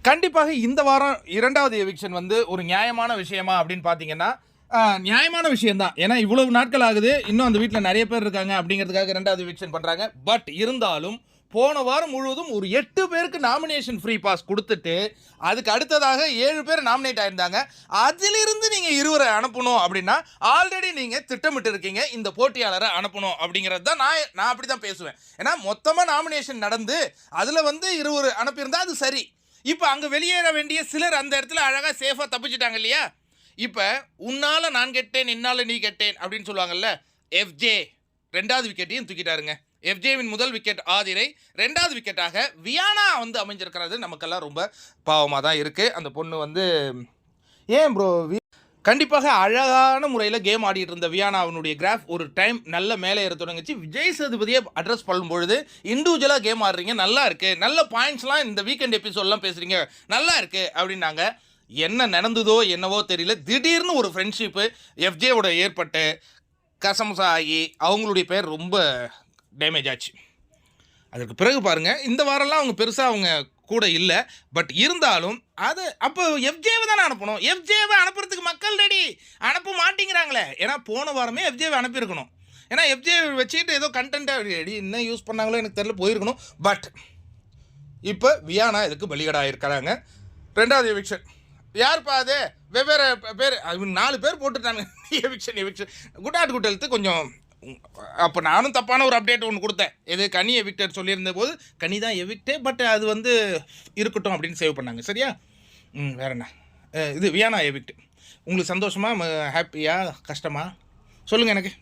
கண்டிப்பாக இந்த வாரம் 2வது எவிக்ஷன் வந்து ஒரு நியாயமான விஷயமா அப்படின்னு பார்த்தீங்கன்னா, நியாயமான விஷயம் தான். ஏன்னா இவ்வளவு நாட்கள் ஆகுது. இன்னும் அந்த வீட்ல நெறைய பேர் இருக்காங்க அப்படிங்கிறதுக்காக 2வது எவிக்ஷன் பண்றாங்க. பட் இருந்தாலும் போன வாரம் முழுவதும் ஒரு 8 பேருக்கு நாமினேஷன் ஃப்ரீ பாஸ் குடுத்துட்டு, அதுக்கு அடுத்ததாக 7 பேர் நாமினேட் ஆயிருந்தாங்க. அதிலிருந்து நீங்க 20 அனுப்பணும் அப்படின்னா, ஆல்ரெடி நீங்க திட்டமிட்டு இருக்கீங்க. இந்த போட்டியாளரை அனுப்பணும் அப்படிங்கிறது தான் நான் அப்படி தான் பேசுவேன். ஏன்னா மொத்தமா நாமினேஷன் நடந்து, அதுல வந்து 20 அனுப்பியிருந்தா அது சரி. இப்போ அங்கே வெளியேற வேண்டிய சிலர் அந்த இடத்துல அழகாக சேஃபாக தப்பிச்சிட்டாங்க இல்லையா? இப்போ உன்னால நான் கெட்டேன், என்னால் நீ கெட்டேன் அப்படின்னு சொல்லுவாங்கல்ல. எஃப்ஜே 2வது விக்கெட்டையும் தூக்கிட்டாருங்க. எஃப்ஜேவின் முதல் விக்கெட் ஆதிரை, 2வது விக்கெட்டாக வியானா வந்து அமைஞ்சிருக்கிறது நமக்கெல்லாம் ரொம்ப பாவமாக தான் இருக்குது. அந்த பொண்ணு வந்து ஏன் ப்ரோ கண்டிப்பாக அழகான முறையில் கேம் ஆடிட்டு இருந்த வியானாவினுடைய கிராஃப் ஒரு டைம் நல்ல மேலே ஏற தொடங்குச்சு. விஜய் சேதுபதியை அட்ரஸ் பண்ணும்பொழுது இண்டிவிஜுவலாக கேம் ஆடுறீங்க, நல்லா இருக்குது, நல்ல பாயிண்ட்ஸ்லாம் இந்த வீக்கெண்ட் எபிசோட்லாம் பேசுகிறீங்க, நல்லா இருக்குது அப்படின்னாங்க. என்ன நடந்ததோ என்னவோ தெரியல, திடீர்னு ஒரு ஃப்ரெண்ட்ஷிப்பு எஃப்ஜேவோட ஏற்பட்டு கசமுசா ஆகி அவங்களுடைய பேர் ரொம்ப டேமேஜ் ஆச்சு. அதுக்கு பிறகு பாருங்கள், இந்த வாரம்லாம் அவங்க பெருசாக அவங்க கூட இல்லை. பட் இருந்தாலும் அது அப்போ எஃப்ஜேவை தானே அனுப்பணும். எஃப்ஜேவை அனுப்புறதுக்கு மக்கள் ரெடி, அனுப்ப மாட்டேங்கிறாங்களே. ஏன்னா போன வாரமே எஃப்ஜேவை அனுப்பியிருக்கணும். ஏன்னா எஃப்ஜே வச்சுக்கிட்டு ஏதோ கண்டென்ட்டாக ரெடி என்ன யூஸ் பண்ணாங்களோ எனக்கு தெரியல, போயிருக்கணும். பட் இப்போ வியானா இதுக்கு பலிகடா இருக்கிறாங்க. 2வது எவிக்ஷன் யாருப்பா அது? வெவ்வேறு பேர் 4 பேர் போட்டுட்டாங்க. Eviction good at good health கொஞ்சம். அப்போ நானும் தப்பான ஒரு அப்டேட் ஒன்று கொடுத்தேன். எது கனி எவிக்டர் சொல்லியிருந்த போது கனி தான் எவிக்டே, பட் அது வந்து இருக்கட்டும் அப்படின்னு சேவ் பண்ணாங்க. சரியா? வேற என்ன, இது வியானா எவிக்ட். உங்களுக்கு சந்தோஷமா, ஹாப்பியா, கஷ்டமா சொல்லுங்கள் எனக்கு.